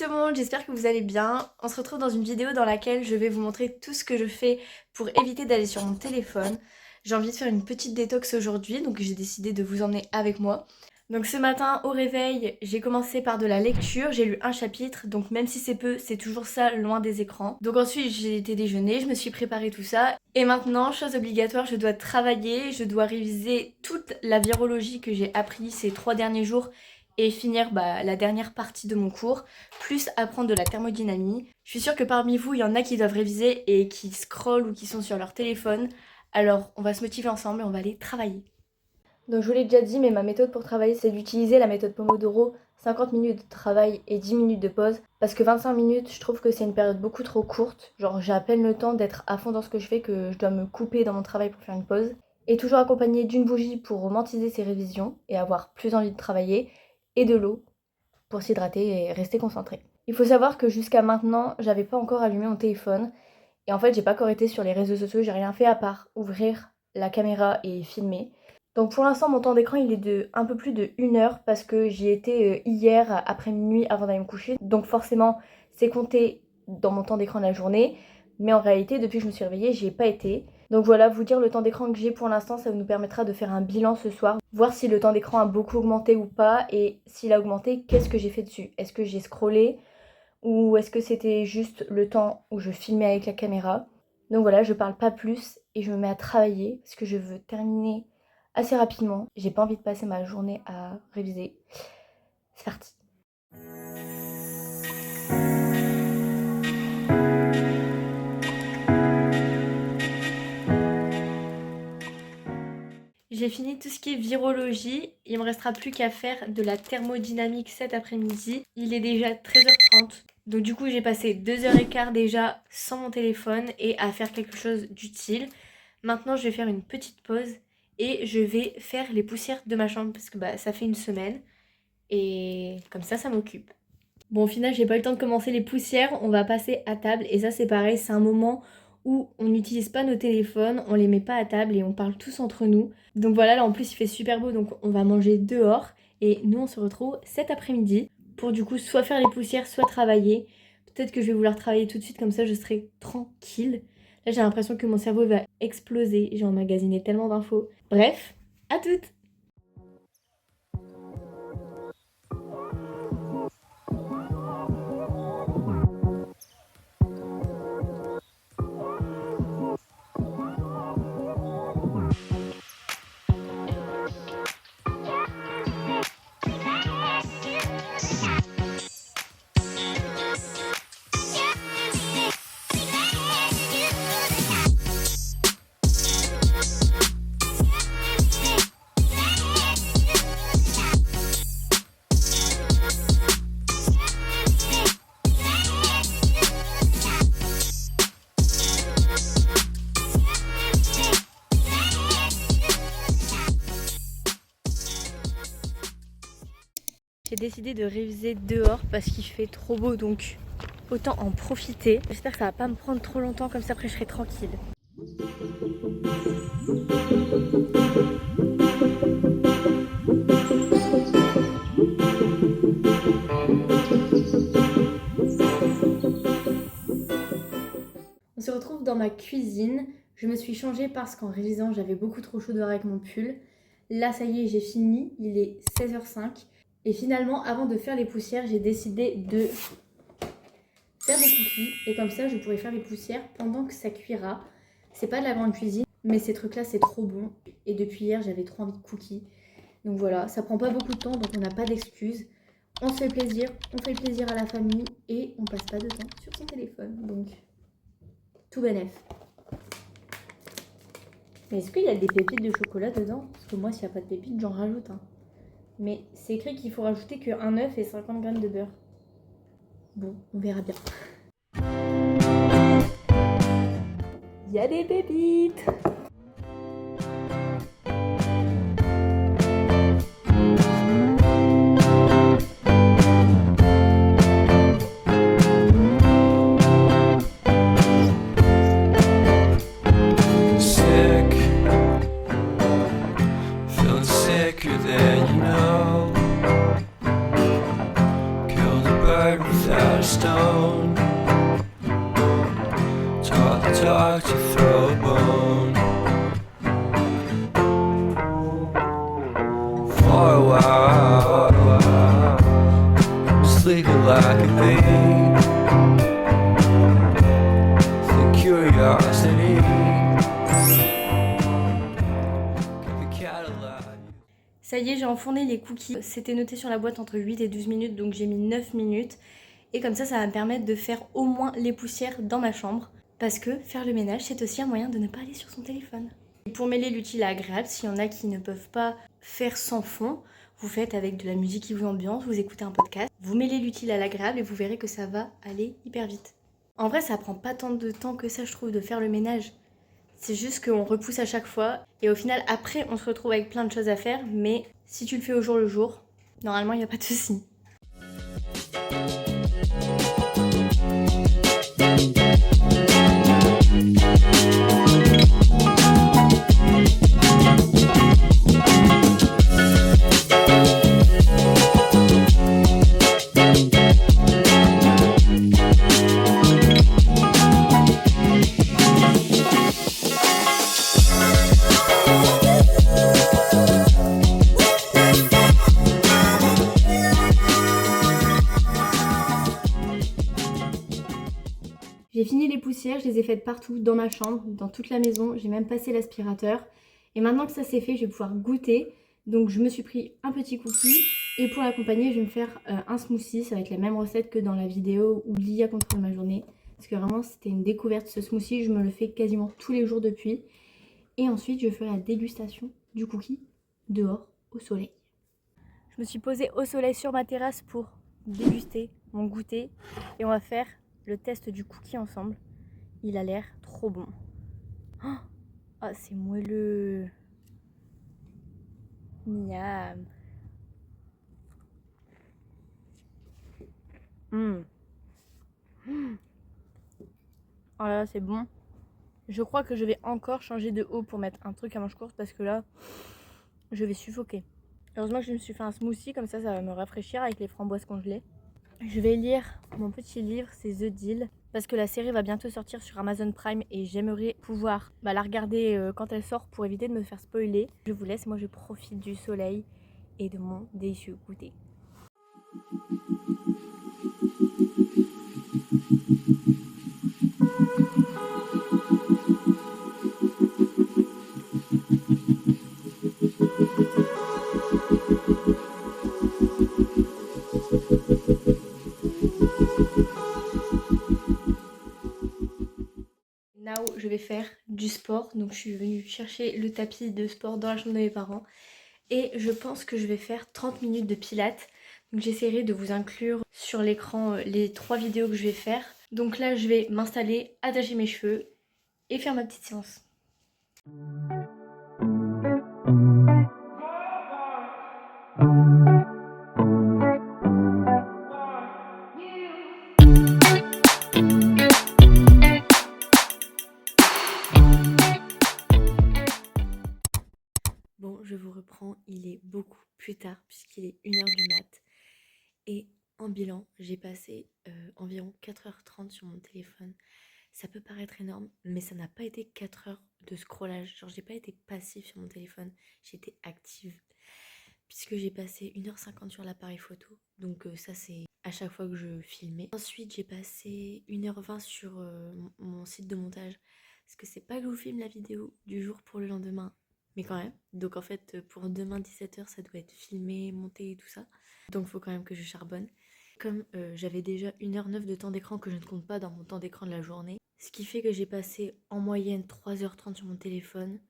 tout le monde, j'espère que vous allez bien. On se retrouve dans une vidéo dans laquelle je vais vous montrer tout ce que je fais pour éviter d'aller sur mon téléphone. J'ai envie de faire une petite détox aujourd'hui, donc j'ai décidé de vous emmener avec moi. Donc ce matin au réveil, j'ai commencé par de la lecture, j'ai lu un chapitre, donc même si c'est peu, c'est toujours ça loin des écrans. Donc ensuite j'ai été déjeuner, je me suis préparé tout ça. Et maintenant, chose obligatoire, je dois travailler, je dois réviser toute la virologie que j'ai appris ces 3 derniers jours et finir la dernière partie de mon cours, plus apprendre de la thermodynamie. Je suis sûre que parmi vous, il y en a qui doivent réviser et qui scrollent ou qui sont sur leur téléphone. Alors on va se motiver ensemble et on va aller travailler. Donc je vous l'ai déjà dit, mais ma méthode pour travailler, c'est d'utiliser la méthode Pomodoro, 50 minutes de travail et 10 minutes de pause. Parce que 25 minutes, je trouve que c'est une période beaucoup trop courte. Genre j'ai à peine le temps d'être à fond dans ce que je fais que je dois me couper dans mon travail pour faire une pause. Et toujours accompagné d'une bougie pour romantiser ses révisions et avoir plus envie de travailler. Et de l'eau pour s'hydrater et rester concentré. Il faut savoir que jusqu'à maintenant, j'avais pas encore allumé mon téléphone. Et en fait, j'ai pas encore été sur les réseaux sociaux, j'ai rien fait à part ouvrir la caméra et filmer. Donc pour l'instant, mon temps d'écran, il est de un peu plus de 1 heure parce que j'y étais hier après minuit avant d'aller me coucher. Donc forcément, c'est compté dans mon temps d'écran de la journée. Mais en réalité, depuis que je me suis réveillée, j'y ai pas été. Donc voilà, vous dire le temps d'écran que j'ai pour l'instant, ça nous permettra de faire un bilan ce soir. Voir si le temps d'écran a beaucoup augmenté ou pas. Et s'il a augmenté, qu'est-ce que j'ai fait dessus? Est-ce que j'ai scrollé? Ou est-ce que c'était juste le temps où je filmais avec la caméra? Donc voilà, je parle pas plus et je me mets à travailler parce que je veux terminer assez rapidement. J'ai pas envie de passer ma journée à réviser. C'est parti. J'ai fini tout ce qui est virologie. Il me restera plus qu'à faire de la thermodynamique cet après-midi. Il est déjà 13h30. Donc du coup, j'ai passé 2h15 déjà sans mon téléphone et à faire quelque chose d'utile. Maintenant, je vais faire une petite pause et je vais faire les poussières de ma chambre parce que ça fait une semaine et comme ça m'occupe. Bon, au final, j'ai pas eu le temps de commencer les poussières. On va passer à table et ça, c'est pareil. C'est un moment où on n'utilise pas nos téléphones, on les met pas à table et on parle tous entre nous. Donc voilà, là en plus il fait super beau, donc on va manger dehors. Et nous on se retrouve cet après-midi pour du coup soit faire les poussières, soit travailler. Peut-être que je vais vouloir travailler tout de suite, comme ça je serai tranquille. Là j'ai l'impression que mon cerveau va exploser, j'ai emmagasiné tellement d'infos. Bref, à toutes! J'ai décidé de réviser dehors parce qu'il fait trop beau, donc autant en profiter. J'espère que ça va pas me prendre trop longtemps, comme ça après je serai tranquille. On se retrouve dans ma cuisine. Je me suis changée parce qu'en révisant j'avais beaucoup trop chaud dehors avec mon pull. Là ça y est, j'ai fini, il est 16h05. Et finalement, avant de faire les poussières, j'ai décidé de faire des cookies. Et comme ça, je pourrai faire les poussières pendant que ça cuira. C'est pas de la grande cuisine, mais ces trucs-là, c'est trop bon. Et depuis hier, j'avais trop envie de cookies. Donc voilà, ça prend pas beaucoup de temps, donc on n'a pas d'excuses. On se fait plaisir, on fait plaisir à la famille et on passe pas de temps sur son téléphone. Donc, tout bénef. Mais est-ce qu'il y a des pépites de chocolat dedans? Parce que moi, s'il n'y a pas de pépites, j'en rajoute. Mais c'est écrit qu'il faut rajouter que 1 œuf et 50 g de beurre. Bon, on verra bien. Il y a des pépites! Sicker than you know. Killed a bird without I'll talk to throw a bone. For a while, sleeping like a babe. The curiosity. Keep the cat alive. Ça y est, j'ai enfourné les cookies. C'était noté sur la boîte entre 8 et 12 minutes, donc j'ai mis 9 minutes. Et comme ça va me permettre de faire au moins les poussières dans ma chambre. Parce que faire le ménage, c'est aussi un moyen de ne pas aller sur son téléphone. Et pour mêler l'utile à l'agréable, s'il y en a qui ne peuvent pas faire sans fond, vous faites avec de la musique qui vous ambiance, vous écoutez un podcast, vous mêlez l'utile à l'agréable et vous verrez que ça va aller hyper vite. En vrai, ça prend pas tant de temps que ça, je trouve, de faire le ménage. C'est juste qu'on repousse à chaque fois et au final, après, on se retrouve avec plein de choses à faire, mais si tu le fais au jour le jour, normalement, il n'y a pas de souci. J'ai fini les poussières, je les ai faites partout, dans ma chambre, dans toute la maison. J'ai même passé l'aspirateur. Et maintenant que ça c'est fait, je vais pouvoir goûter. Donc je me suis pris un petit cookie. Et pour l'accompagner, je vais me faire un smoothie. Ça va être la même recette que dans la vidéo où l'IA contrôle ma journée. Parce que vraiment, c'était une découverte ce smoothie. Je me le fais quasiment tous les jours depuis. Et ensuite, je ferai la dégustation du cookie dehors, au soleil. Je me suis posée au soleil sur ma terrasse pour déguster mon goûter. Et on va faire le test du cookie ensemble. Il a l'air trop bon. Oh, c'est moelleux. Miam. Oh là là, c'est bon. Je crois que je vais encore changer de eau pour mettre un truc à manche courte parce que là, je vais suffoquer. Heureusement que je me suis fait un smoothie, comme ça va me rafraîchir avec les framboises congelées. Je vais lire mon petit livre, c'est The Deal, parce que la série va bientôt sortir sur Amazon Prime et j'aimerais pouvoir la regarder quand elle sort pour éviter de me faire spoiler. Je vous laisse, moi je profite du soleil et de mon délicieux goûter. Now, je vais faire du sport. Donc, je suis venue chercher le tapis de sport dans la chambre de mes parents. Et je pense que je vais faire 30 minutes de pilates. Donc, j'essaierai de vous inclure sur l'écran les 3 vidéos que je vais faire. Donc là, je vais m'installer, attacher mes cheveux et faire ma petite séance. Bon, je vous reprends, il est beaucoup plus tard puisqu'il est 1h du mat. Et en bilan, j'ai passé environ 4h30 sur mon téléphone. Ça peut paraître énorme, mais ça n'a pas été 4 heures de scrollage. Genre, j'ai pas été passive sur mon téléphone, j'ai été active. Puisque j'ai passé 1h50 sur l'appareil photo. Donc ça, c'est à chaque fois que je filmais. Ensuite, j'ai passé 1h20 sur mon site de montage. Parce que c'est pas que je vous filme la vidéo du jour pour le lendemain, mais quand même. Donc en fait, pour demain 17h, ça doit être filmé, monté et tout ça. Donc faut quand même que je charbonne. Comme j'avais déjà 1h09 de temps d'écran que je ne compte pas dans mon temps d'écran de la journée. Ce qui fait que j'ai passé en moyenne 3h30 sur mon téléphone.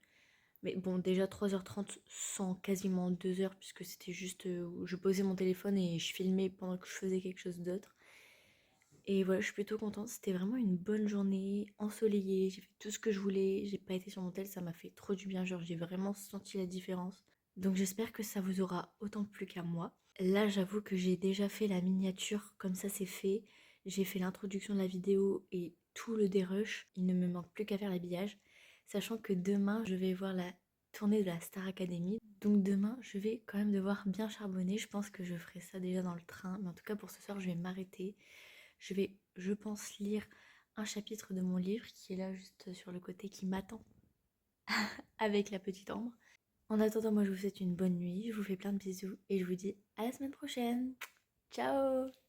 Mais bon, déjà 3h30 sans quasiment 2 heures, puisque c'était juste où je posais mon téléphone et je filmais pendant que je faisais quelque chose d'autre. Et voilà, je suis plutôt contente. C'était vraiment une bonne journée, ensoleillée. J'ai fait tout ce que je voulais. J'ai pas été sur mon tel, ça m'a fait trop du bien. Genre, j'ai vraiment senti la différence. Donc, j'espère que ça vous aura autant plu qu'à moi. Là, j'avoue que j'ai déjà fait la miniature, comme ça c'est fait. J'ai fait l'introduction de la vidéo et tout le dérush. Il ne me manque plus qu'à faire l'habillage. Sachant que demain, je vais voir la tournée de la Star Academy. Donc demain, je vais quand même devoir bien charbonner. Je pense que je ferai ça déjà dans le train. Mais en tout cas, pour ce soir, je vais m'arrêter. Je vais, je pense, lire un chapitre de mon livre qui est là juste sur le côté qui m'attend avec la petite ombre. En attendant, moi je vous souhaite une bonne nuit, je vous fais plein de bisous et je vous dis à la semaine prochaine. Ciao!